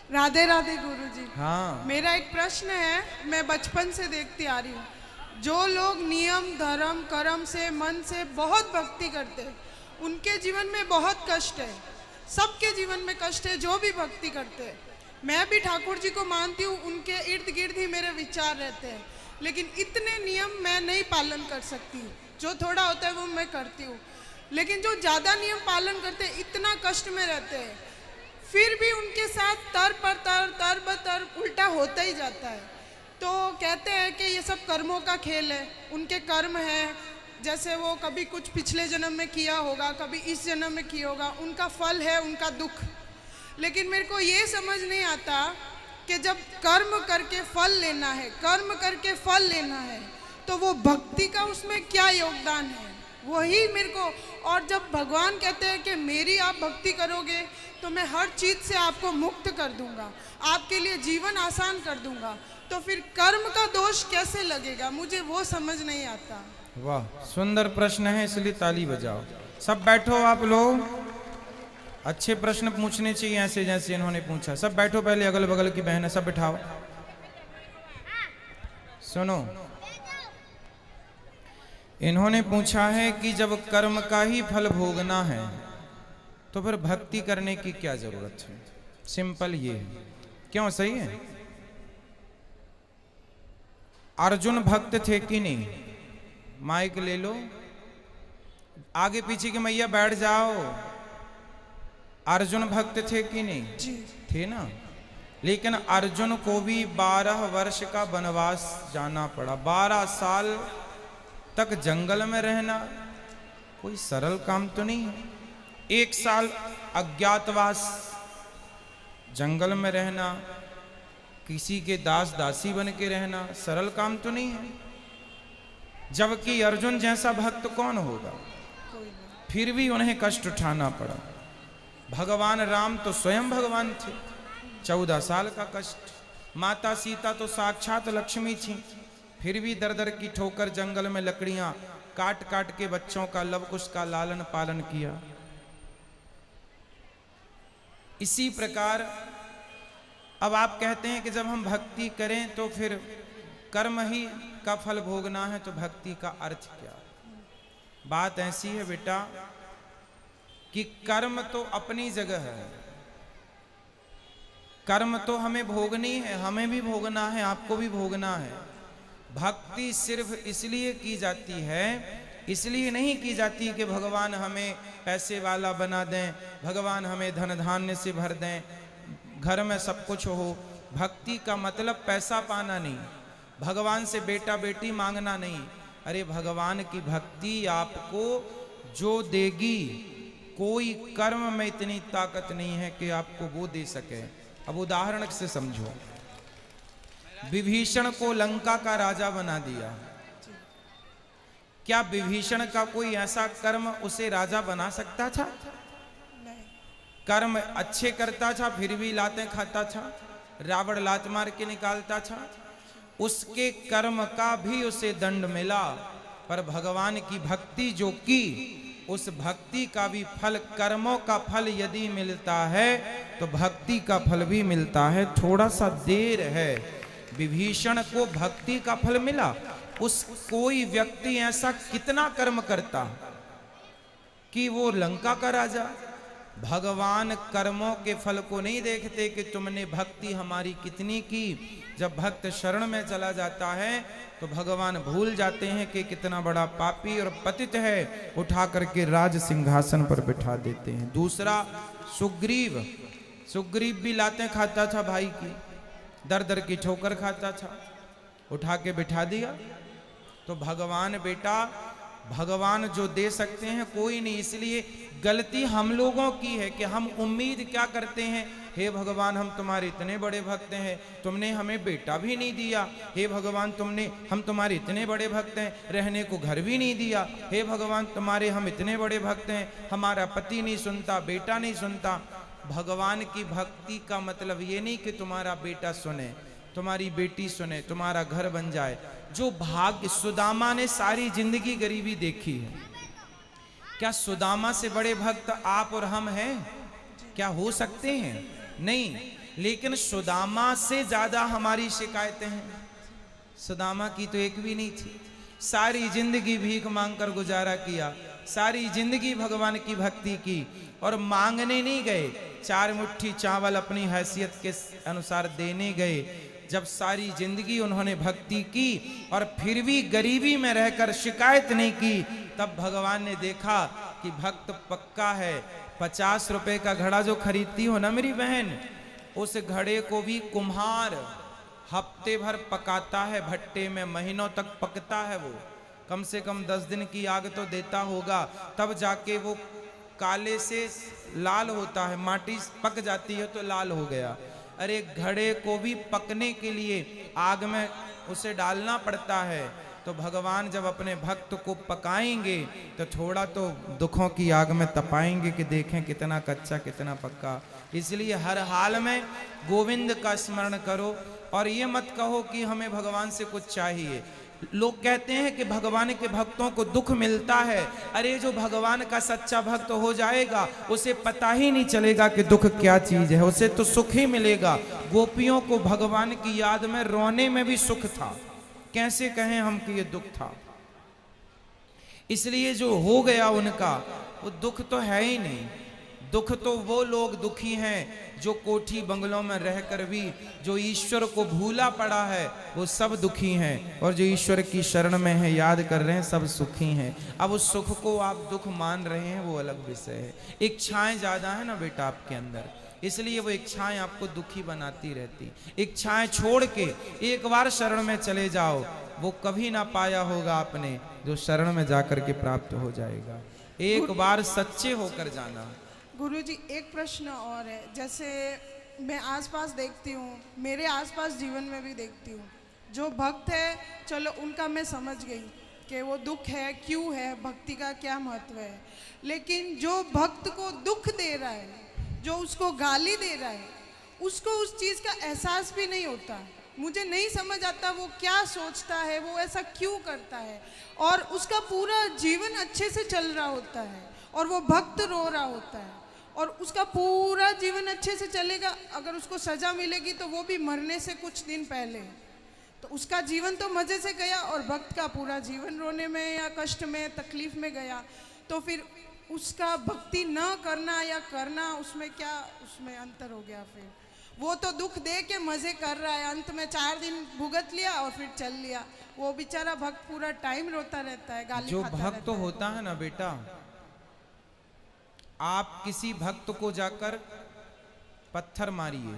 राधे राधे गुरुजी। हाँ। मेरा एक प्रश्न है, मैं बचपन से देखती आ रही हूँ, जो लोग नियम धर्म कर्म से मन से बहुत भक्ति करते हैं उनके जीवन में बहुत कष्ट है। सबके जीवन में कष्ट है जो भी भक्ति करते हैं। मैं भी ठाकुर जी को मानती हूँ, उनके इर्द गिर्द ही मेरे विचार रहते हैं, लेकिन इतने नियम मैं नहीं पालन कर सकती। जो थोड़ा होता है वो मैं करती हूँ, लेकिन जो ज़्यादा नियम पालन करते हैं इतना कष्ट में रहते हैं, फिर भी उनके साथ तर बतर उल्टा होता ही जाता है। तो कहते हैं कि ये सब कर्मों का खेल है, उनके कर्म है, जैसे वो कभी कुछ पिछले जन्म में किया होगा, कभी इस जन्म में किया होगा, उनका फल है उनका दुख। लेकिन मेरे को ये समझ नहीं आता कि जब कर्म करके फल लेना है, कर्म करके फल लेना है, तो वो भक्ति का उसमें क्या योगदान है, वही मेरे को। और जब भगवान कहते हैं कि मेरी आप भक्ति करोगे तो मैं हर चीज़ से आपको मुक्त कर दूंगा, आपके लिए जीवन आसान कर दूंगा, तो फिर कर्म का दोष कैसे लगेगा, मुझे वो समझ नहीं आता। वाह, सुंदर प्रश्न है, इसलिए ताली बजाओ। सब बैठो आप लोग। अच्छे प्रश्न पूछने चाहिए ऐसे जैसे इन्होंने पूछा। सब बैठो, पहले अगल बगल की बहनें सब बिठाओ। सुनो, इन्होंने पूछा है कि जब कर्म का ही फल भोगना है तो फिर भक्ति करने की क्या जरूरत है। सिंपल ये है। क्यों, सही है? अर्जुन भक्त थे कि नहीं? माइक ले लो, आगे पीछे की मैया बैठ जाओ। अर्जुन भक्त थे कि नहीं? जी। थे ना। लेकिन अर्जुन को भी 12 वर्ष का वनवास जाना पड़ा। 12 साल तक जंगल में रहना कोई सरल काम तो नहीं है। 1 साल अज्ञातवास, जंगल में रहना, किसी के दास दासी बन के रहना सरल काम तो नहीं है। जबकि अर्जुन जैसा भक्त कौन होगा? फिर भी उन्हें कष्ट उठाना पड़ा। भगवान राम तो स्वयं भगवान थे, 14 साल का कष्ट। माता सीता तो साक्षात लक्ष्मी थी, फिर भी दर दर की ठोकर जंगल में लकड़ियां काट काट के बच्चों का लव कुश का लालन पालन किया। इसी प्रकार अब आप कहते हैं कि जब हम भक्ति करें तो फिर कर्म ही का फल भोगना है, तो भक्ति का अर्थ क्या? बात ऐसी है बेटा कि कर्म तो अपनी जगह है, कर्म तो हमें भोगनी है, हमें भी भोगना है, आपको भी भोगना है। भक्ति सिर्फ इसलिए की जाती है, इसलिए नहीं की जाती कि भगवान हमें पैसे वाला बना दें, भगवान हमें धन धान्य से भर दें, घर में सब कुछ हो। भक्ति का मतलब पैसा पाना नहीं, भगवान से बेटा बेटी मांगना नहीं। अरे भगवान की भक्ति आपको जो देगी, कोई कर्म में इतनी ताकत नहीं है कि आपको वो दे सके। अब उदाहरण से समझो, विभीषण को लंका का राजा बना दिया, क्या विभीषण का कोई ऐसा कर्म उसे राजा बना सकता था? कर्म अच्छे करता था फिर भी लातें खाता था, रावण लात मार के निकालता था, उसके कर्म का भी उसे दंड मिला। पर भगवान की भक्ति जो की, उस भक्ति का भी फल, कर्मों का फल यदि मिलता है तो भक्ति का फल भी मिलता है। थोड़ा सा देर है। विभीषण को भक्ति का फल मिला। उस कोई व्यक्ति ऐसा कितना कर्म करता कि वो लंका का राजा। भगवान कर्मों के फल को नहीं देखते कि तुमने भक्ति हमारी कितनी की। जब भक्त शरण में चला जाता है तो भगवान भूल जाते हैं कि कितना बड़ा पापी और पतित है, उठा करके राज सिंहासन पर बिठा देते हैं। दूसरा सुग्रीव, सुग्रीव भी लातें खाता था भाई की, दर दर की ठोकर खाता था, उठा के बिठा दिया। तो भगवान बेटा, भगवान जो दे सकते हैं कोई नहीं। इसलिए गलती हम लोगों की है कि हम उम्मीद क्या करते हैं, हे भगवान हम तुम्हारे इतने बड़े भक्त हैं, तुमने हमें बेटा भी नहीं दिया। हे भगवान हम तुम्हारे इतने बड़े भक्त हैं, रहने को घर भी नहीं दिया। हे भगवान तुम्हारे हम इतने बड़े भक्त हैं, हमारा पति नहीं सुनता, बेटा नहीं सुनता। भगवान की भक्ति का मतलब ये नहीं कि तुम्हारा बेटा सुने, तुम्हारी बेटी सुने, तुम्हारा घर बन जाए। जो भाग्य, सुदामा ने सारी जिंदगी गरीबी देखी है, क्या सुदामा से बड़े भक्त आप और हम हैं? क्या हो सकते हैं? नहीं। लेकिन सुदामा से ज्यादा हमारी शिकायतें हैं। सुदामा की तो एक भी नहीं थी, सारी जिंदगी भीख मांगकर गुजारा किया, सारी जिंदगी भगवान की भक्ति की, और मांगने नहीं गए, 4 मुट्ठी चावल अपनी हैसियत के अनुसार देने गए। जब सारी जिंदगी उन्होंने भक्ति की और फिर भी गरीबी में रहकर शिकायत नहीं की, तब भगवान ने देखा कि भक्त पक्का है। 50 रुपए का घड़ा जो खरीदती हो ना मेरी बहन, उस घड़े को भी कुम्हार हफ्ते भर पकाता है भट्टे में, महीनों तक पकता है वो, कम से कम 10 दिन की आग तो देता होगा, तब जाके वो काले से लाल होता है, माटी पक जाती है तो लाल हो गया। अरे घड़े को भी पकने के लिए आग में उसे डालना पड़ता है। तो भगवान जब अपने भक्त को पकाएंगे तो थोड़ा तो दुखों की आग में तपाएंगे कि देखें कितना कच्चा कितना पक्का। इसलिए हर हाल में गोविंद का स्मरण करो और ये मत कहो कि हमें भगवान से कुछ चाहिए। लोग कहते हैं कि भगवान के भक्तों को दुख मिलता है। अरे जो भगवान का सच्चा भक्त हो जाएगा उसे पता ही नहीं चलेगा कि दुख क्या चीज है, उसे तो सुख ही मिलेगा। गोपियों को भगवान की याद में रोने में भी सुख था, कैसे कहें हम कि ये दुख था। इसलिए जो हो गया उनका वो दुख तो है ही नहीं। दुख तो वो लोग दुखी हैं जो कोठी बंगलों में रहकर भी जो ईश्वर को भूला पड़ा है वो सब दुखी हैं, और जो ईश्वर की शरण में है याद कर रहे हैं सब सुखी हैं। अब उस सुख को आप दुख मान रहे हैं वो अलग विषय है। इच्छाएं ज्यादा है ना बेटा आपके अंदर, इसलिए वो इच्छाएं आपको दुखी बनाती रहती। इच्छाएं छोड़ के एक बार शरण में चले जाओ, वो कभी ना पाया होगा आपने जो शरण में जाकर के प्राप्त हो जाएगा। एक बार सच्चे होकर जाना। गुरुजी एक प्रश्न और है, जैसे मैं आसपास देखती हूँ, मेरे आसपास जीवन में भी देखती हूँ, जो भक्त है चलो उनका मैं समझ गई कि वो दुख है क्यों है, भक्ति का क्या महत्व है, लेकिन जो भक्त को दुख दे रहा है, जो उसको गाली दे रहा है, उसको उस चीज़ का एहसास भी नहीं होता। मुझे नहीं समझ आता वो क्या सोचता है, वो ऐसा क्यों करता है, और उसका पूरा जीवन अच्छे से चल रहा होता है और वो भक्त रो रहा होता है, और उसका पूरा जीवन अच्छे से चलेगा। अगर उसको सजा मिलेगी तो वो भी मरने से कुछ दिन पहले, तो उसका जीवन तो मज़े से गया, और भक्त का पूरा जीवन रोने में या कष्ट में तकलीफ में गया। तो फिर उसका भक्ति न करना या करना, उसमें क्या उसमें अंतर हो गया। फिर वो तो दुख दे के मज़े कर रहा है, अंत में 4 दिन भुगत लिया और फिर चल लिया। वो बेचारा भक्त पूरा टाइम रोता रहता है, गाली जो खाता भक्त होता है ना बेटा, आप किसी भक्त को जाकर पत्थर मारिए,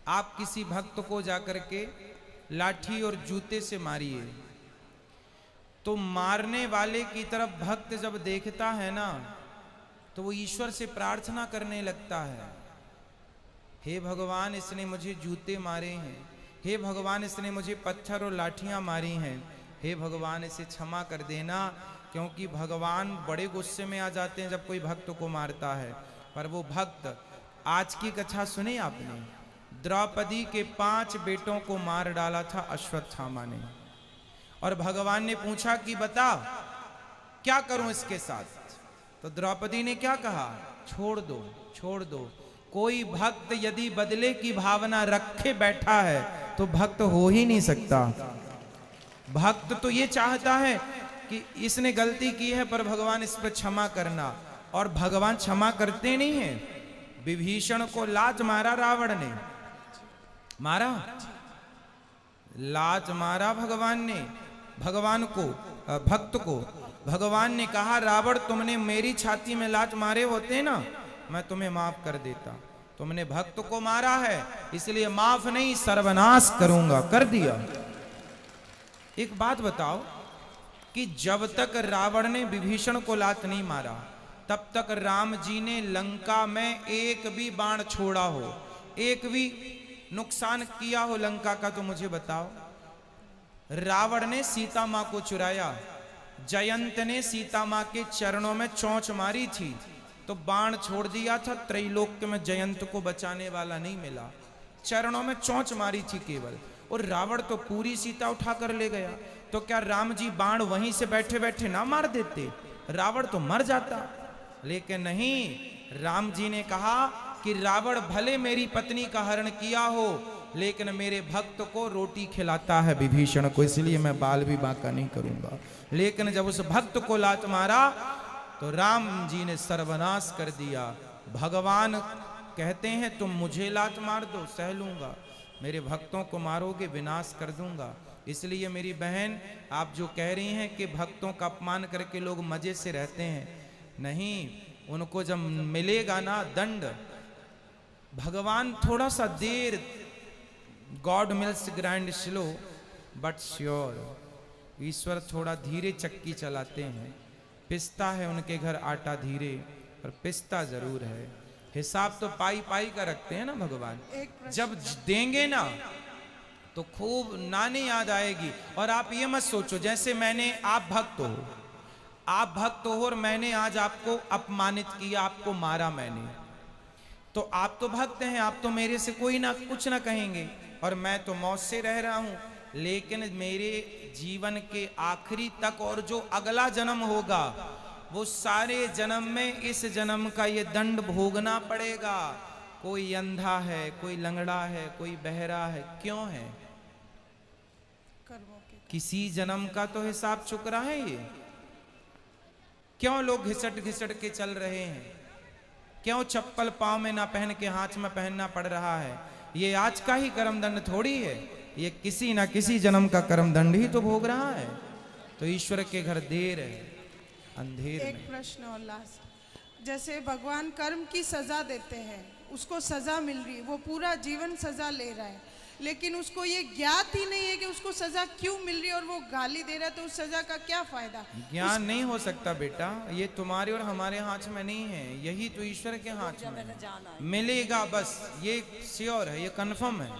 आप किसी भक्त को जाकर के लाठी और जूते से मारिए, तो मारने वाले की तरफ भक्त जब देखता है ना तो वो ईश्वर से प्रार्थना करने लगता है, हे भगवान इसने मुझे जूते मारे हैं, हे भगवान इसने मुझे पत्थर और लाठियां मारी हैं, हे भगवान इसे क्षमा कर देना। क्योंकि भगवान बड़े गुस्से में आ जाते हैं जब कोई भक्त को मारता है। पर वो भक्त, आज की कथा सुनी आपने, द्रौपदी के 5 बेटों को मार डाला था अश्वत्थामा ने, और भगवान ने पूछा कि बता क्या करूं इसके साथ, तो द्रौपदी ने क्या कहा, छोड़ दो छोड़ दो। कोई भक्त यदि बदले की भावना रखे बैठा है तो भक्त हो ही नहीं सकता। भक्त तो ये चाहता है कि इसने गलती की है पर भगवान इस पर क्षमा करना, और भगवान क्षमा करते नहीं हैं। विभीषण को लात मारा रावण ने, मारा लात मारा भगवान ने, भगवान को भक्त को भगवान ने कहा रावण तुमने मेरी छाती में लात मारे होते ना मैं तुम्हें माफ कर देता, तुमने भक्त को मारा है इसलिए माफ नहीं सर्वनाश करूंगा, कर दिया। एक बात बताओ कि जब तक रावण ने विभीषण को लात नहीं मारा तब तक राम जी ने लंका में एक भी बाण छोड़ा हो, एक भी नुकसान किया हो लंका का, तो मुझे बताओ। रावण ने सीता मां को चुराया, जयंत ने सीता मां के चरणों में चोंच मारी थी तो बाण छोड़ दिया था, त्रैलोक्य में जयंत को बचाने वाला नहीं मिला, चरणों में चोंच मारी थी केवल, और रावण तो पूरी सीता उठा कर ले गया। तो क्या राम जी बाण वहीं से बैठे बैठे ना मार देते, रावण तो मर जाता। लेकिन नहीं, राम जी ने कहा कि रावण भले मेरी पत्नी का हरण किया हो, लेकिन मेरे भक्त को रोटी खिलाता है विभीषण को, इसलिए मैं बाल भी बांका नहीं करूंगा। लेकिन जब उस भक्त को लात मारा तो राम जी ने सर्वनाश कर दिया। भगवान कहते हैं तुम मुझे लात मार दो, सह लूंगा, मेरे भक्तों को मारोगे विनाश कर दूंगा। इसलिए मेरी बहन, आप जो कह रही हैं कि भक्तों का अपमान करके लोग मजे से रहते हैं, नहीं, उनको जब मिलेगा ना दंड, भगवान थोड़ा सा देर, God mills grind slow but sure, ईश्वर थोड़ा धीरे चक्की चलाते हैं। पिसता है उनके घर आटा धीरे, पर पिसता जरूर है। हिसाब तो पाई पाई का रखते हैं ना भगवान। जब देंगे ना तो खूब नानी याद आएगी। और आप ये मत सोचो जैसे मैंने, आप भक्त हो और मैंने आज आपको अपमानित किया, आपको मारा मैंने, तो आप तो भक्त हैं, आप तो मेरे से कोई ना कुछ ना कहेंगे और मैं तो मौत से रह रहा हूं। लेकिन मेरे जीवन के आखिरी तक और जो अगला जन्म होगा, वो सारे जन्म में इस जन्म का ये दंड भोगना पड़ेगा। कोई अंधा है, कोई लंगड़ा है, कोई बहरा है, क्यों है? किसी जन्म का तो हिसाब चुक रहा है ये। क्यों लोग घिसट घिसट के चल रहे हैं? क्यों चप्पल पांव में ना पहन के हाथ में पहनना पड़ रहा है? ये आज का ही कर्म दंड थोड़ी है, ये किसी ना किसी जन्म का कर्म दंड ही तो भोग रहा है। तो ईश्वर के घर देर है, अंधेर एक प्रश्न और लास्ट, जैसे भगवान कर्म की सजा देते हैं, उसको सजा मिल रही है, वो पूरा जीवन सजा ले रहा है, लेकिन उसको ये ज्ञात ही नहीं है कि उसको सजा क्यों मिल रही है और वो गाली दे रहा है, तो उस सजा का क्या फायदा? ज्ञान नहीं हो सकता बेटा, ये तुम्हारे और हमारे हाथ में नहीं है, यही तो ईश्वर के हाथ में है। मिलेगा बस, ये श्योर है, ये कन्फर्म है,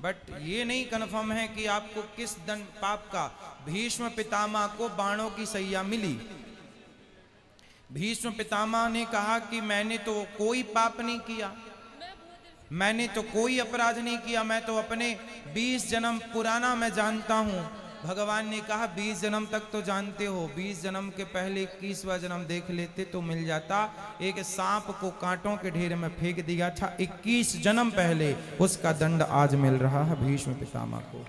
बट ये नहीं कन्फर्म है कि आपको किस दंड पाप का। भीष्म पितामह को बाणों की सैया मिली। भीष्म पितामह ने कहा कि मैंने तो कोई पाप नहीं किया, मैंने तो कोई अपराध नहीं किया, मैं तो अपने 20 जन्म पुराना मैं जानता हूं। भगवान ने कहा 20 जन्म तक तो जानते हो, 20 जन्म के पहले 21वां जन्म देख लेते तो मिल जाता। एक सांप को कांटों के ढेर में फेंक दिया था 21 जन्म पहले, उसका दंड आज मिल रहा है भीष्म पितामह को।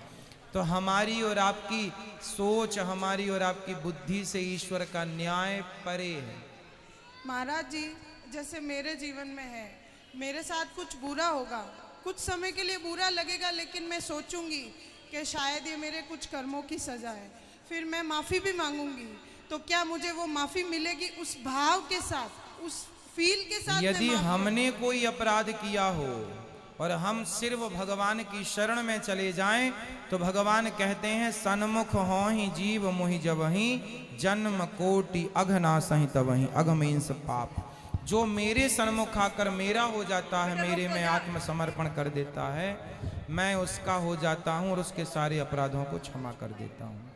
तो हमारी और आपकी सोच, हमारी और आपकी बुद्धि से ईश्वर का न्याय परे है। महाराज जी, जैसे मेरे जीवन में है, मेरे साथ कुछ बुरा होगा, कुछ समय के लिए बुरा लगेगा, लेकिन मैं सोचूंगी कि शायद ये मेरे कुछ कर्मों की सजा है, फिर मैं माफ़ी भी मांगूंगी, तो क्या मुझे वो माफ़ी मिलेगी उस भाव के साथ, उस फील के साथ? यदि हमने कोई अपराध किया हो और हम सिर्फ भगवान की शरण में चले जाएं, तो भगवान कहते हैं सन्मुख होहि जीव मोहि जबहि, जन्म कोटि अघनासहि तबहि, अघमेंस पाप। जो मेरे सन्मुख आकर मेरा हो जाता है, मेरे में आत्मसमर्पण कर देता है, मैं उसका हो जाता हूं और उसके सारे अपराधों को क्षमा कर देता हूं।